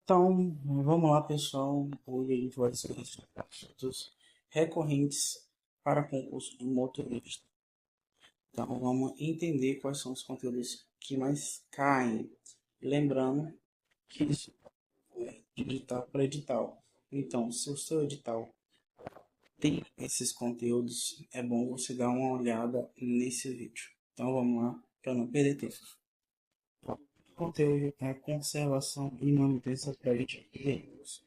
Então, vamos lá, pessoal. Hoje a gente vai discutir assuntos recorrentes para concurso de motorista. Então, vamos entender quais são os conteúdos que mais caem. Lembrando que isso é de edital para edital. Então, se o seu edital tem esses conteúdos, é bom você dar uma olhada nesse vídeo. Então, vamos lá, para não perder tempo. O conteúdo é conservação e manutenção preventiva de veículos.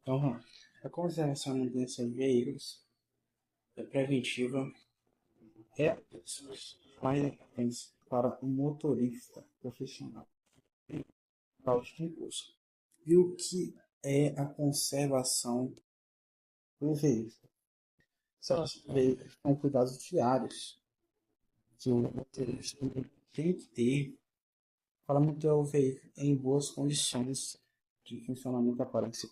Então, vamos lá. A conservação e manutenção de veículos é preventiva é mais importante para o motorista profissional para os concursos. E o que é a conservação do veículo? São os veículos com cuidados diários que o motorista tem que ter para manter o veículo em boas condições de funcionamento aparente.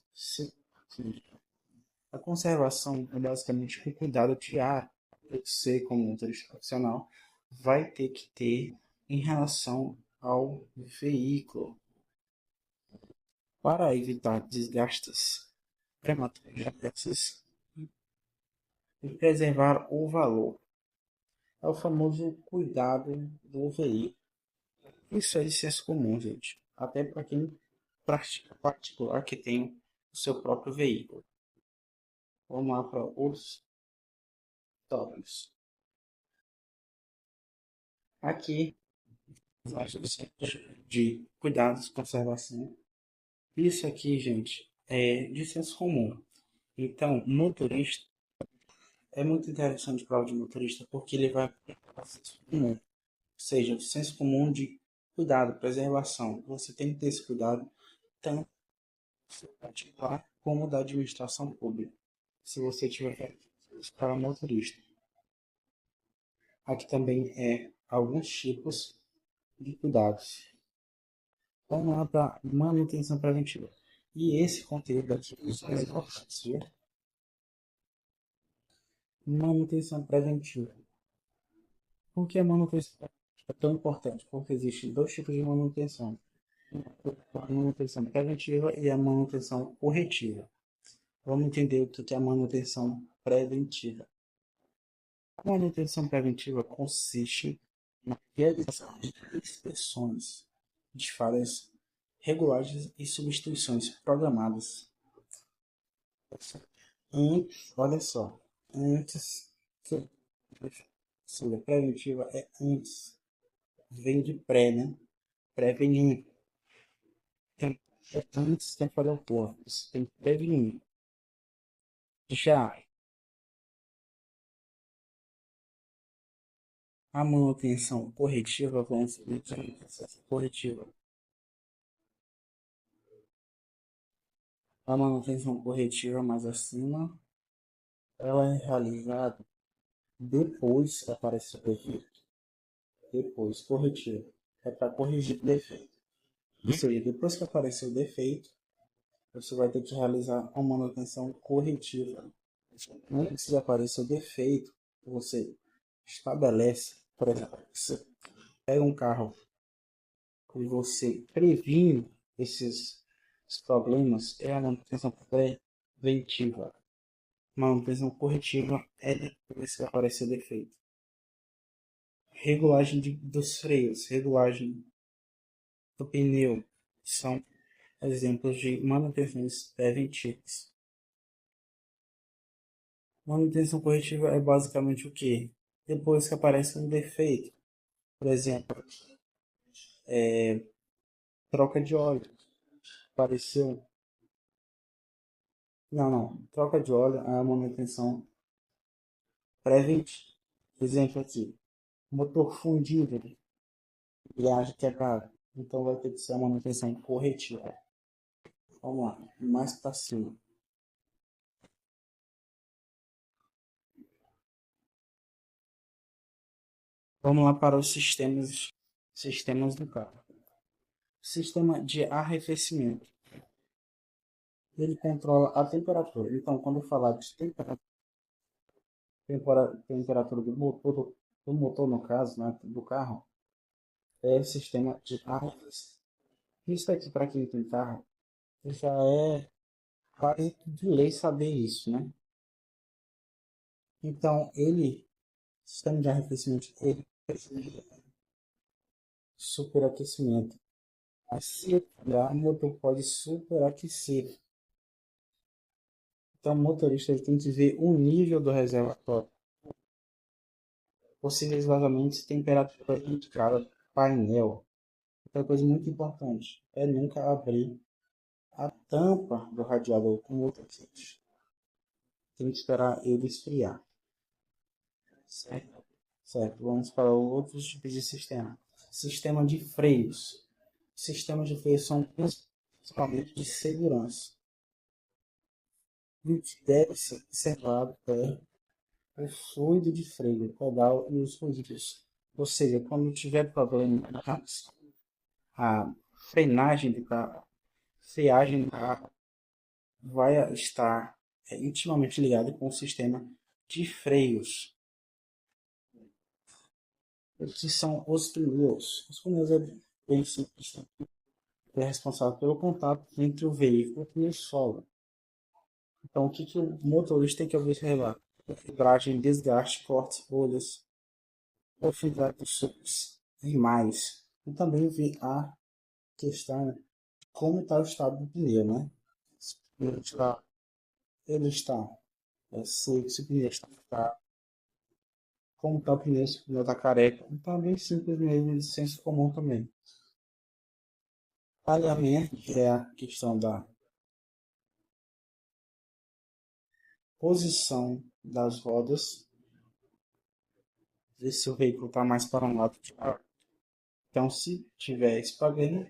A conservação é basicamente um cuidado diário que você, como motorista profissional, vai ter que ter em relação ao veículo para evitar desgastes prematuros e preservar o valor. É o famoso cuidado do veículo. Isso é de senso comum, gente. Até para quem pratica particular que tem o seu próprio veículo. Vamos lá para outros tópicos. Aqui de cuidados, conservação. Isso aqui, gente, é de senso comum. Então, motorista é muito interessante prova de motorista porque ele vai para senso comum, ou seja, o senso comum de cuidado, preservação. Você tem que ter esse cuidado tanto particular como da administração pública. Se você tiver para motorista, aqui também é alguns tipos de cuidados. Vamos lá para manutenção preventiva. E esse conteúdo aqui é importante, viu? Manutenção preventiva. Por que a manutenção é tão importante? Porque existem dois tipos de manutenção. A manutenção preventiva e a manutenção corretiva. Vamos entender o que é a manutenção preventiva. A manutenção preventiva consiste na realização de inspeções de falhas regulares e substituições programadas. Antes, olha só, antes que seja preventiva é antes, vem de pré, né? Prevenir. Então, é antes que a falha ocorra, você tem que prevenir. Já a manutenção corretiva, vamos dizer, corretiva. A manutenção corretiva mais acima, ela é realizada depois que aparece o defeito. Depois, corretiva. É para corrigir o defeito. Ou seja, depois que apareceu o defeito, você vai ter que realizar uma manutenção corretiva. Antes de aparecer o defeito, você estabelece, por exemplo, você pega um carro e você previne esses problemas, é a manutenção preventiva. Manutenção corretiva é depois que aparecer o defeito. Regulagem dos freios, regulagem do pneu, são exemplos de manutenções preventivas. Manutenção corretiva é basicamente o que? Depois que aparece um defeito, por exemplo, troca de óleo, apareceu. Não, troca de óleo é a manutenção preventiva. Exemplo aqui, motor fundido, embreagem quebrada. Então vai ter que ser a manutenção corretiva. Vamos lá, mais para cima. Vamos lá para os sistemas do carro. Sistema de arrefecimento. Ele controla a temperatura. Então, quando eu falar de temperatura do motor no caso, né, do carro, é sistema de arrefecimento. Isso aqui, para quem tem carro, Já é quase de lei saber isso, né? Então, sistema de arrefecimento, ele precisa de superaquecimento. Mas se o motor pode superaquecer. Então, o motorista ele tem que ver o nível do reservatório, possíveis vazamentos, temperatura indicada, painel. Outra coisa muito importante é nunca abrir a tampa do radiador com motor quente. Tem que esperar ele esfriar. Certo? Certo. Vamos para outros tipos de sistema. Sistema de freios. Sistemas de freio são principalmente de segurança. O que deve ser observado é o fluido de freio, o pedal e os fluidos. Ou seja, quando tiver problema a frenagem do carro, freagem do carro vai estar intimamente ligada com o sistema de freios, que são os pneus. Os pneus é bem simples, é responsável pelo contato entre o veículo e o solo. Então, o que o motorista tem que observar? Fibragem, desgaste, cortes, bolhas, profundidade dos sucos e mais. E também ver a questão de como está o estado do pneu, né? Se o pneu ele está seco, se o pneu está fraco, como está o pneu, se o pneu está careca. Então, é bem simples mesmo, de senso comum também. Alinhamento, que é a questão da posição das rodas, ver se o veículo está mais para um lado que para outro. Então, se tiver esse problema,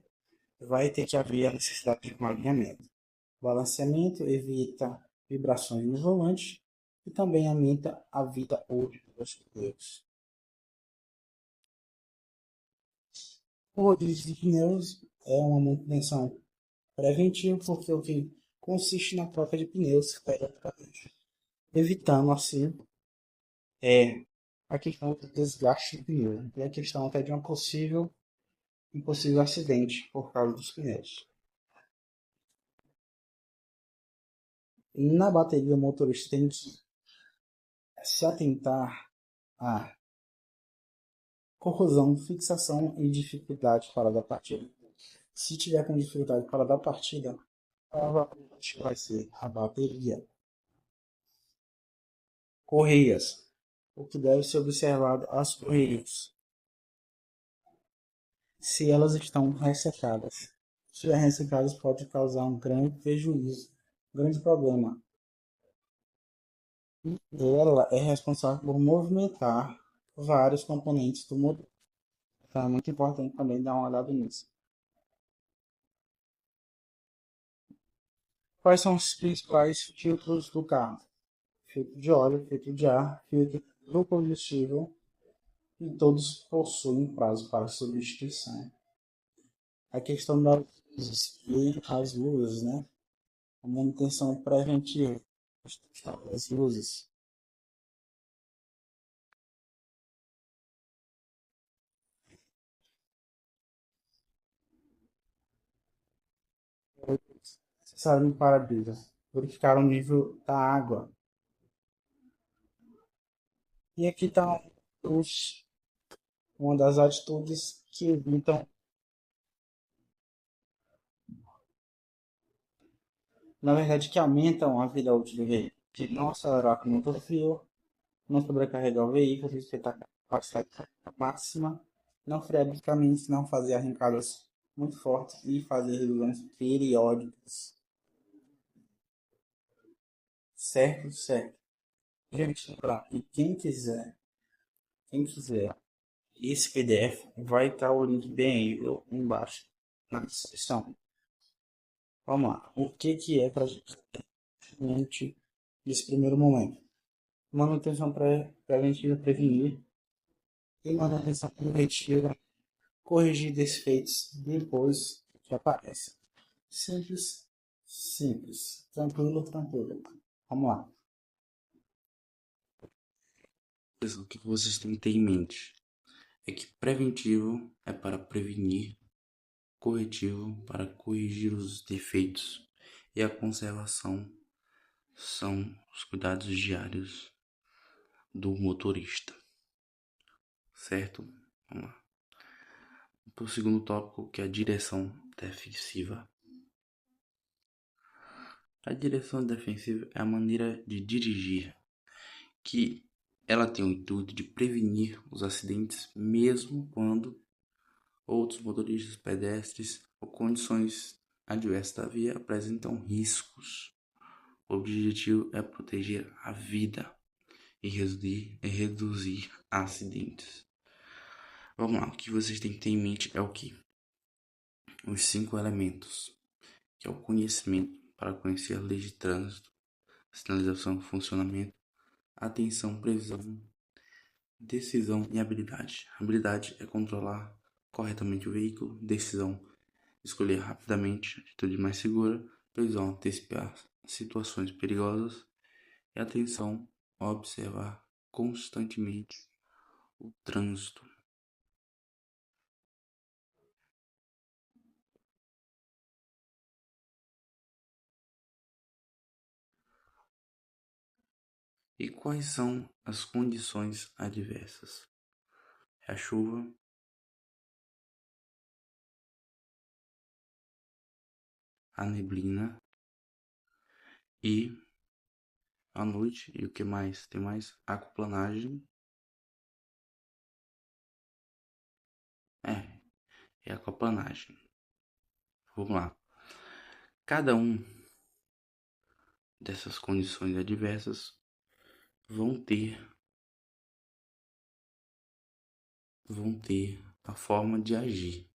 vai ter que haver a necessidade de um alinhamento. Balanceamento evita vibrações no volante e também aumenta a vida útil dos pneus. O rodízio de pneus é uma manutenção preventiva porque o que consiste na troca de pneus periodicamente, evitando assim a questão do desgaste do pneu e a questão até de um possível acidente por causa dos pneus. Na bateria, o motorista tem que se atentar à corrosão, fixação e dificuldade para dar partida. Se tiver com dificuldade para dar partida, provavelmente vai ser a bateria. Correias. O que deve ser observado as correias. Se elas estão ressecadas. Se estiver ressecadas, pode causar um grande prejuízo, um grande problema. E ela é responsável por movimentar vários componentes do motor. Então é muito importante também dar uma olhada nisso. Quais são os principais filtros do carro? Filtro de óleo, filtro de ar, filtro do combustível e todos possuem prazo para substituição. A questão das luzes e as luzes, né? A manutenção preventiva das luzes. Acessar no para-brisa. Verificar o nível da água. E aqui está uma das atitudes que evitam, na verdade, que aumentam a vida útil do veículo. De não acelerar com o motor frio, não sobrecarregar o veículo, respeitar a capacidade máxima, não frear bruscamente, não fazer arrancadas muito fortes e fazer revisões periódicas. Certo? Certo. Gente, e quem quiser, esse PDF vai estar o link bem aí embaixo na descrição. Vamos lá. O que é para a gente nesse primeiro momento? Manutenção preventiva, prevenir e manutenção corretiva, corrigir defeitos depois que aparecem. Simples, simples. Tranquilo, tranquilo. Vamos lá. O que vocês têm que ter em mente é que preventivo é para prevenir corretivo para corrigir os defeitos e a conservação são os cuidados diários do motorista, certo? Vamos lá. Para o segundo tópico, que é a direção defensiva. A direção defensiva é a maneira de dirigir que ela tem o intuito de prevenir os acidentes mesmo quando outros motoristas, pedestres ou condições adversas da via apresentam riscos. O objetivo é proteger a vida e reduzir acidentes. Vamos lá, o que vocês têm que ter em mente é o que? Os 5 elementos, que é o conhecimento para conhecer a lei de trânsito, sinalização, funcionamento, atenção, previsão, decisão e habilidade. Habilidade é controlar corretamente o veículo, decisão, escolher rapidamente a atitude mais segura, previsão, antecipar situações perigosas e atenção, observar constantemente o trânsito. E quais são as condições adversas? É a chuva, a neblina e a noite. E o que mais? Tem mais aquaplanagem. É aquaplanagem. Vamos lá. Cada um dessas condições adversas vão ter a forma de agir.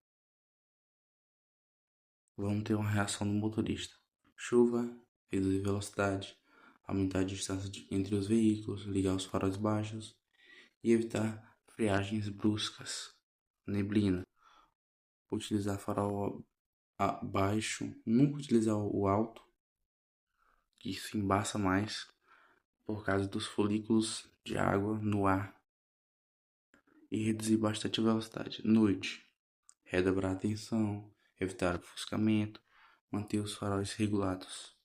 Vão ter uma reação do motorista. Chuva, reduzir velocidade, aumentar a distância entre os veículos, ligar os faróis baixos e evitar freagens bruscas. Neblina, utilizar farol baixo, nunca utilizar o alto, que isso embaça mais por causa dos folículos de água no ar, e reduzir bastante a velocidade. Noite, redobrar a atenção, evitar ofuscamento, manter os faróis regulados.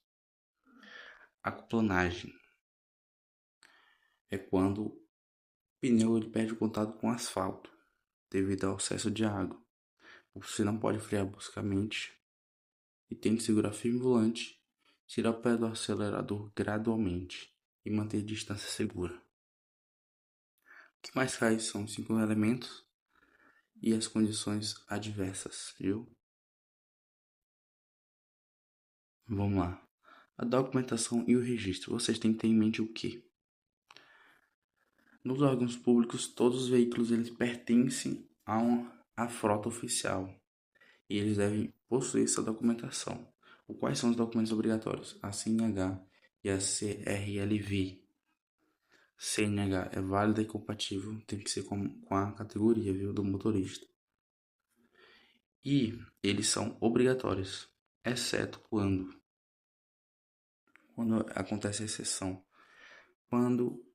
Aquaplanagem é quando o pneu ele perde o contato com o asfalto devido ao excesso de água. Você não pode frear bruscamente e tem que segurar firme o volante, tirar o pé do acelerador gradualmente e manter distância segura. O que mais faz são os 5 elementos e as condições adversas, viu? Vamos lá. A documentação e o registro. Vocês têm que ter em mente o quê? Nos órgãos públicos, todos os veículos eles pertencem à frota oficial e eles devem possuir essa documentação. Quais são os documentos obrigatórios? A CNH e a CRLV. CNH é válida e compatível, tem que ser com a categoria, viu, do motorista. E eles são obrigatórios, exceto quando acontece a exceção. Quando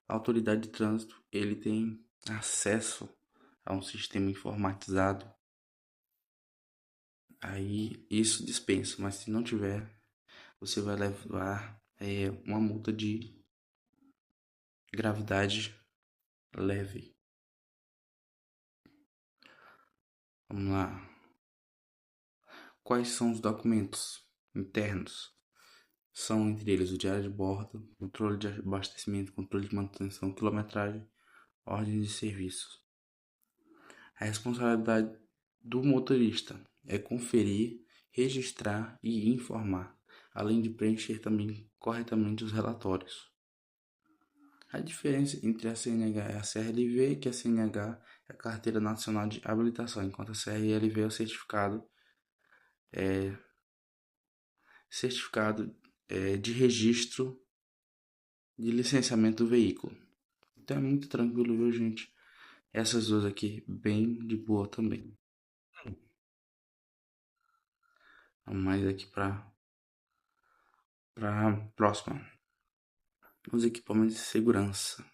a autoridade de trânsito ele tem acesso a um sistema informatizado, aí isso dispensa, mas se não tiver, você vai levar uma multa de gravidade leve. Vamos lá. Quais são os documentos internos? São entre eles o diário de bordo, controle de abastecimento, controle de manutenção, quilometragem, ordem de serviços. A responsabilidade do motorista é conferir, registrar e informar, além de preencher também corretamente os relatórios. A diferença entre a CNH e a CRLV é que a CNH é a Carteira Nacional de Habilitação, enquanto a CRLV é o certificado de registro de licenciamento do veículo. Então é muito tranquilo, viu, gente? Essas duas aqui, bem de boa também. Vamos mais aqui para a próxima. Os equipamentos de segurança.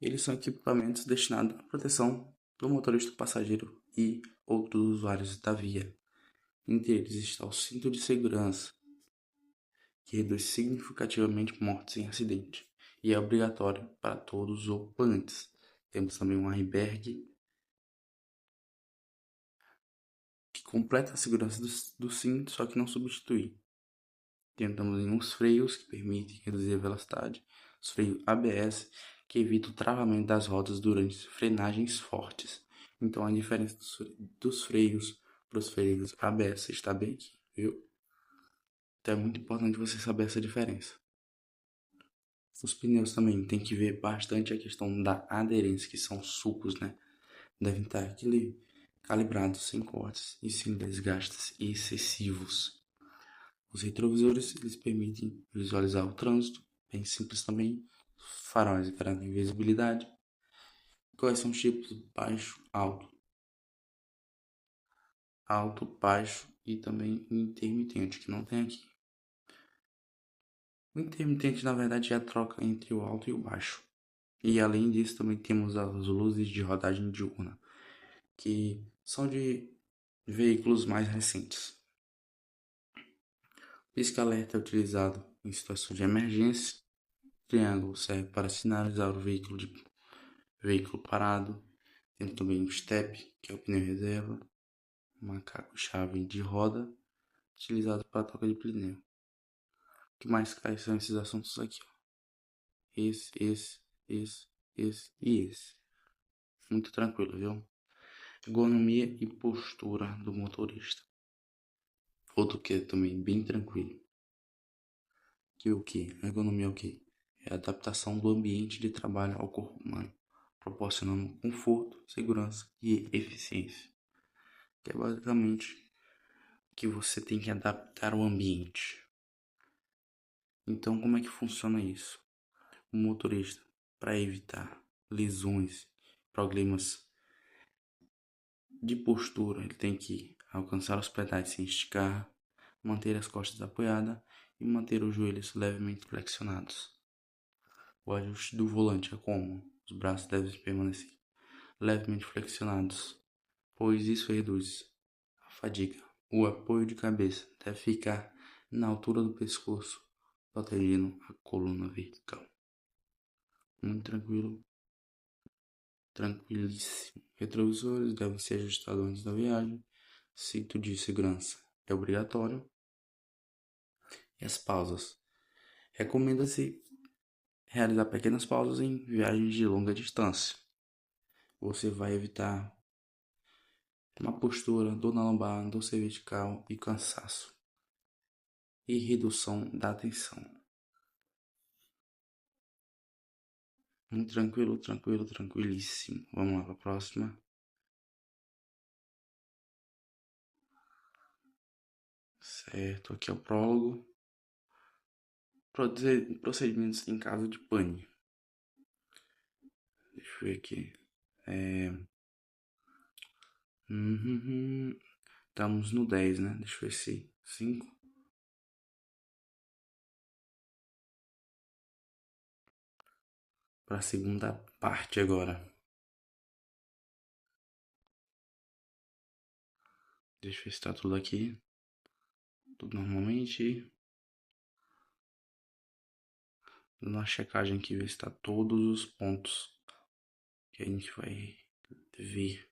Eles são equipamentos destinados à proteção do motorista e do passageiro e outros usuários da via. Entre eles está o cinto de segurança, que reduz significativamente mortes em acidente e é obrigatório para todos os ocupantes. Temos também um airbag que completa a segurança do cinto, só que não substitui. Temos também uns freios que permitem reduzir a velocidade, os freios ABS que evitam o travamento das rodas durante frenagens fortes. Então a diferença dos freios para os freios ABS está bem aqui, viu? Então é muito importante você saber essa diferença. Os pneus também tem que ver bastante a questão da aderência, que são sucos, né? Devem estar calibrados sem cortes e sem desgastes excessivos. Os retrovisores eles permitem visualizar o trânsito, bem simples também. Faróis garantem visibilidade. Quais são os tipos? Baixo, alto. Alto, baixo e também intermitente, que não tem aqui. O intermitente, na verdade, é a troca entre o alto e o baixo. E além disso, também temos as luzes de rodagem diurna, que são de veículos mais recentes. O pisca-alerta é utilizado em situações de emergência. O triângulo serve para sinalizar o veículo parado. Tem também o step, que é o pneu reserva. O macaco-chave de roda, utilizado para a troca de pneu. O que mais cai são esses assuntos aqui, ó. Esse e esse. Muito tranquilo, viu? Ergonomia e postura do motorista. Outro que é também bem tranquilo. Que o que? Ergonomia é o que? É a adaptação do ambiente de trabalho ao corpo humano, proporcionando conforto, segurança e eficiência. Que é basicamente que você tem que adaptar o ambiente. Então, como é que funciona isso? O motorista, para evitar lesões, problemas de postura, ele tem que alcançar os pedais sem esticar, manter as costas apoiadas e manter os joelhos levemente flexionados. O ajuste do volante é como? Os braços devem permanecer levemente flexionados, pois isso reduz a fadiga. O apoio de cabeça deve ficar na altura do pescoço, protegendo a coluna vertical. Muito tranquilo, tranquilíssimo. Retrovisores devem ser ajustados antes da viagem. Cinto de segurança é obrigatório. E as pausas. Recomenda-se realizar pequenas pausas em viagens de longa distância. Você vai evitar uma postura, dor na lombar, dor cervical e cansaço. E redução da tensão. Muito tranquilo, tranquilíssimo. Vamos lá para a próxima. Certo, aqui é o prólogo. Procedimentos em caso de pane. Deixa eu ver aqui. Estamos no 10, né? Deixa eu ver se 5. Para a segunda parte agora. Deixa eu ver se tá tudo aqui. Tudo normalmente. Dando uma checagem aqui, ver se tá todos os pontos que a gente vai ver.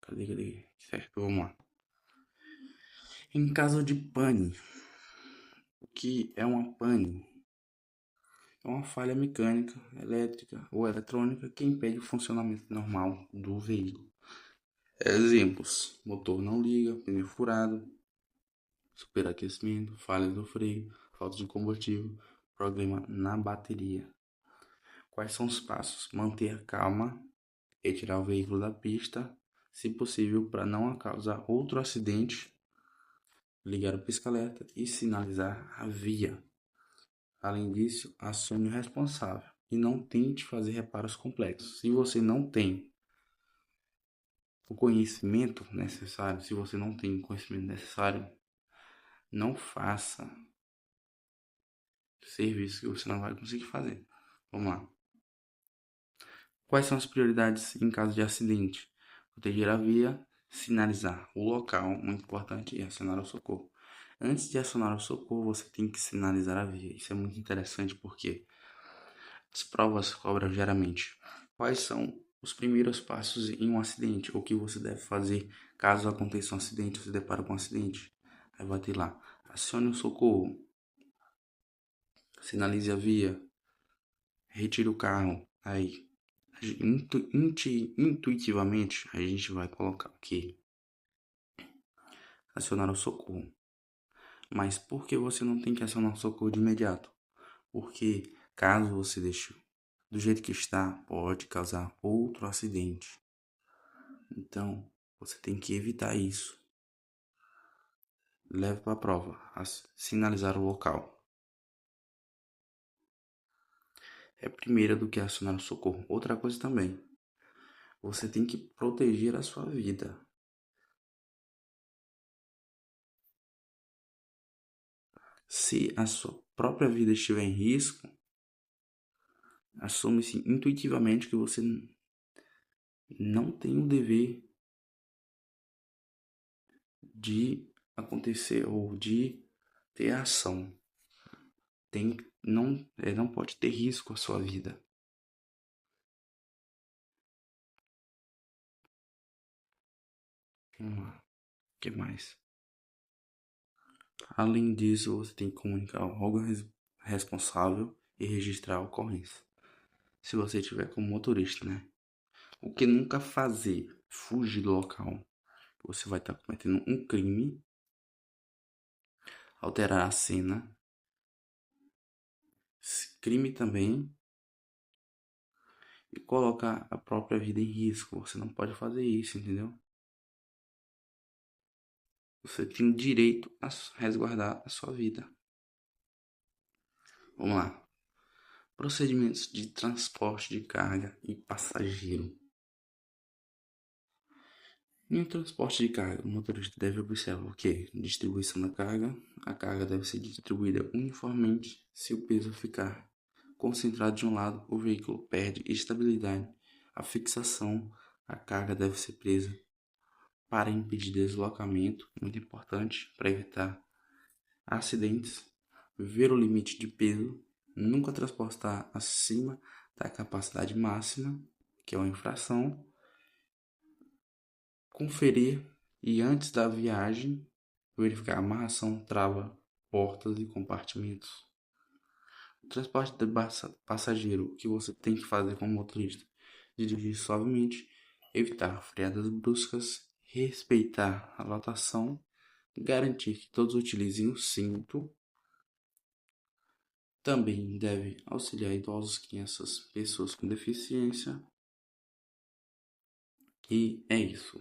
Cadê? Certo, vamos lá. Em caso de pane, o que é uma pane? É uma falha mecânica, elétrica ou eletrônica que impede o funcionamento normal do veículo. Exemplos: motor não liga, pneu furado, superaquecimento, falha do freio, falta de combustível, problema na bateria. Quais são os passos? Manter a calma, retirar o veículo da pista, se possível, para não causar outro acidente, ligar o pisca-alerta e sinalizar a via. Além disso, acione o responsável e não tente fazer reparos complexos. Se você não tem o conhecimento necessário, não faça serviço que você não vai conseguir fazer. Vamos lá. Quais são as prioridades em caso de acidente? Proteger a via, sinalizar o local, muito importante, e acionar o socorro. Antes de acionar o socorro, você tem que sinalizar a via. Isso é muito interessante porque as provas cobram geralmente quais são os primeiros passos em um acidente, o que você deve fazer caso aconteça um acidente, você depara com um acidente. Aí vai ter lá, acione o socorro, sinalize a via, retire o carro. Aí, intuitivamente, a gente vai colocar aqui, acionar o socorro. Mas por que você não tem que acionar o socorro de imediato? Porque caso você deixe do jeito que está, pode causar outro acidente. Então, você tem que evitar isso. Leve para a prova, sinalizar o local. É primeiro do que acionar o socorro. Outra coisa também, você tem que proteger a sua vida. Se a sua própria vida estiver em risco, assume-se intuitivamente que você não tem o dever de acontecer ou de ter ação. Não pode ter risco a sua vida. Vamos lá. O que mais? Além disso, você tem que comunicar ao órgão responsável e registrar a ocorrência. Se você tiver como motorista, né? O que nunca fazer? Fugir do local. Você vai estar cometendo um crime, alterar a cena, crime também, e colocar a própria vida em risco. Você não pode fazer isso, entendeu? Você tem o direito a resguardar a sua vida. Vamos lá. Procedimentos de transporte de carga e passageiro. Em um transporte de carga, o motorista deve observar o quê? Distribuição da carga. A carga deve ser distribuída uniformemente. Se o peso ficar concentrado de um lado, o veículo perde estabilidade. A fixação, a carga deve ser presa para impedir deslocamento, muito importante para evitar acidentes. Ver o limite de peso, nunca transportar acima da capacidade máxima, que é uma infração. Conferir e antes da viagem, verificar amarração, trava, portas e compartimentos. O transporte de passageiro, o que você tem que fazer como motorista? Dirigir suavemente, evitar freadas bruscas, respeitar a lotação, garantir que todos utilizem o cinto. Também deve auxiliar idosos, crianças, pessoas com deficiência. E é isso.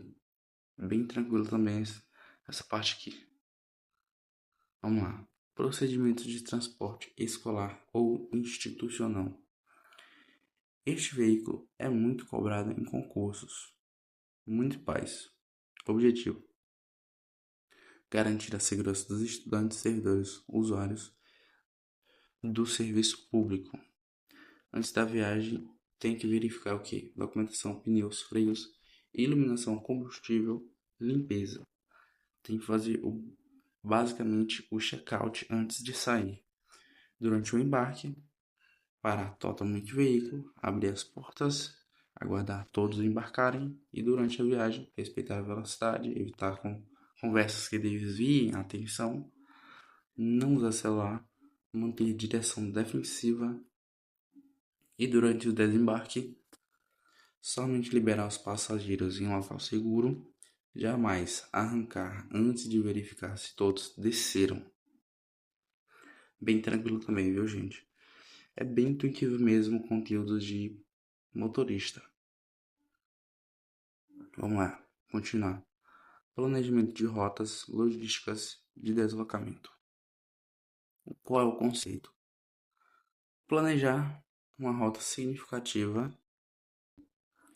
Bem tranquilo também essa parte aqui. Vamos lá. Procedimentos de transporte escolar ou institucional. Este veículo é muito cobrado em concursos municipais. Objetivo: garantir a segurança dos estudantes, servidores, usuários do serviço público. Antes da viagem, tem que verificar o que? Documentação, pneus, freios, iluminação, combustível, limpeza. Tem que fazer basicamente o check-out antes de sair. Durante o embarque, parar totalmente o veículo, abrir as portas, aguardar todos embarcarem e durante a viagem respeitar a velocidade, evitar conversas que desviem a atenção, não usar celular, manter direção defensiva e durante o desembarque somente liberar os passageiros em um local seguro, jamais arrancar antes de verificar se todos desceram. Bem tranquilo também, viu, gente? É bem intuitivo mesmo o conteúdo de motorista. Vamos lá, continuar. Planejamento de rotas logísticas de deslocamento. Qual é o conceito? Planejar uma rota significativa,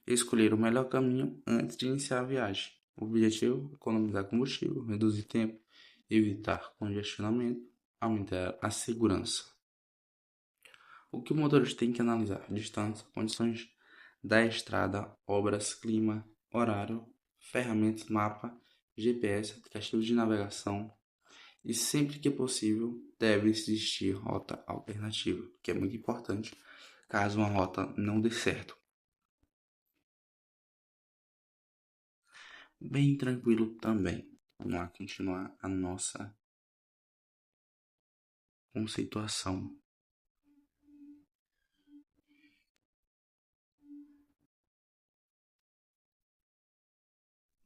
escolher o melhor caminho antes de iniciar a viagem. O objetivo é economizar combustível, reduzir tempo, evitar congestionamento, aumentar a segurança. O que o motorista tem que analisar? Distância, condições da estrada, obras, clima, horário, ferramentas, mapa, GPS, aplicativo de navegação e sempre que possível deve existir rota alternativa, que é muito importante caso uma rota não dê certo. Bem tranquilo também. Vamos lá continuar a nossa conceituação.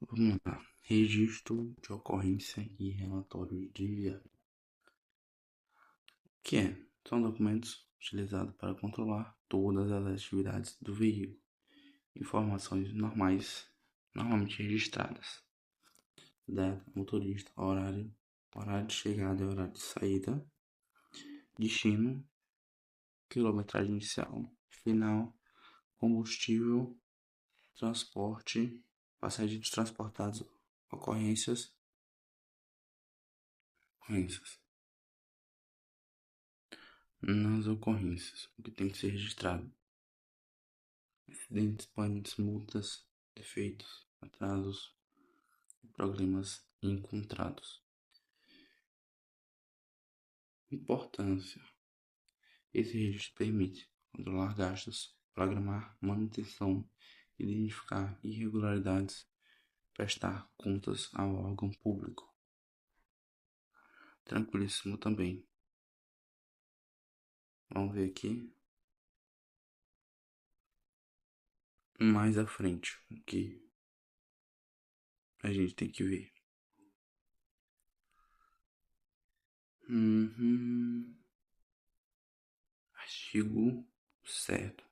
Vamos lá. Registro de ocorrência e relatório de viagem. O que é? São documentos utilizados para controlar todas as atividades do veículo. Informações normalmente registradas. Data, motorista, horário de chegada e horário de saída. Destino, quilometragem inicial, final, combustível, transporte, passageiros transportados, ocorrências. Nas ocorrências, o que tem que ser registrado: acidentes, pânicos, multas, defeitos, atrasos e problemas encontrados. Importância: esse registro permite controlar gastos, programar manutenção, identificar irregularidades, prestar contas ao órgão público. Tranquilíssimo também. Vamos ver aqui mais à frente o que a gente tem que ver. Artigo certo.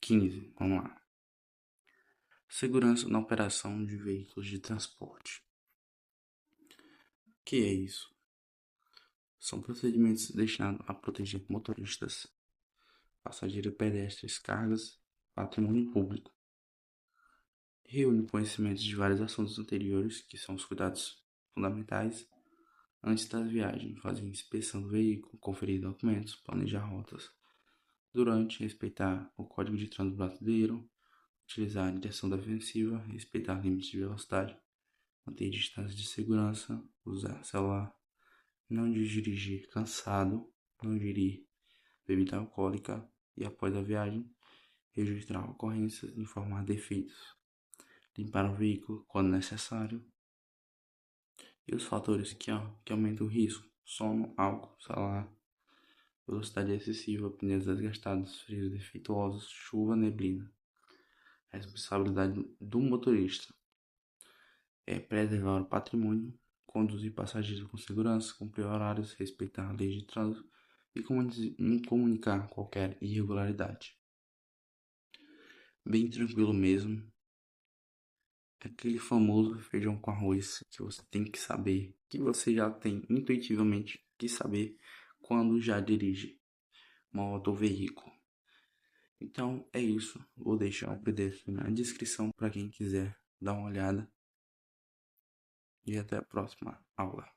15. Vamos lá. Segurança na operação de veículos de transporte. O que é isso? São procedimentos destinados a proteger motoristas, passageiros, pedestres, cargas, patrimônio público. Reúne conhecimentos de vários assuntos anteriores, que são os cuidados fundamentais, antes da viagem, fazer inspeção do veículo, conferir documentos, planejar rotas. Durante, respeitar o Código de Trânsito Brasileiro, utilizar a direção defensiva, respeitar limites de velocidade, manter distância de segurança, usar celular, não dirigir cansado, não ingerir bebida alcoólica e após a viagem, registrar ocorrências, informar defeitos, limpar o veículo quando necessário. E os fatores que aumentam o risco: sono, álcool, celular, velocidade excessiva, pneus desgastados, freios defeituosos, chuva, neblina. Responsabilidade do motorista é preservar o patrimônio, conduzir passageiros com segurança, cumprir horários, respeitar a lei de trânsito e comunicar qualquer irregularidade. Bem tranquilo mesmo. Aquele famoso feijão com arroz que você tem que saber, que você já tem intuitivamente que saber quando já dirige moto ou veículo. Então é isso. Vou deixar o PDF na descrição para quem quiser dar uma olhada. E até a próxima aula.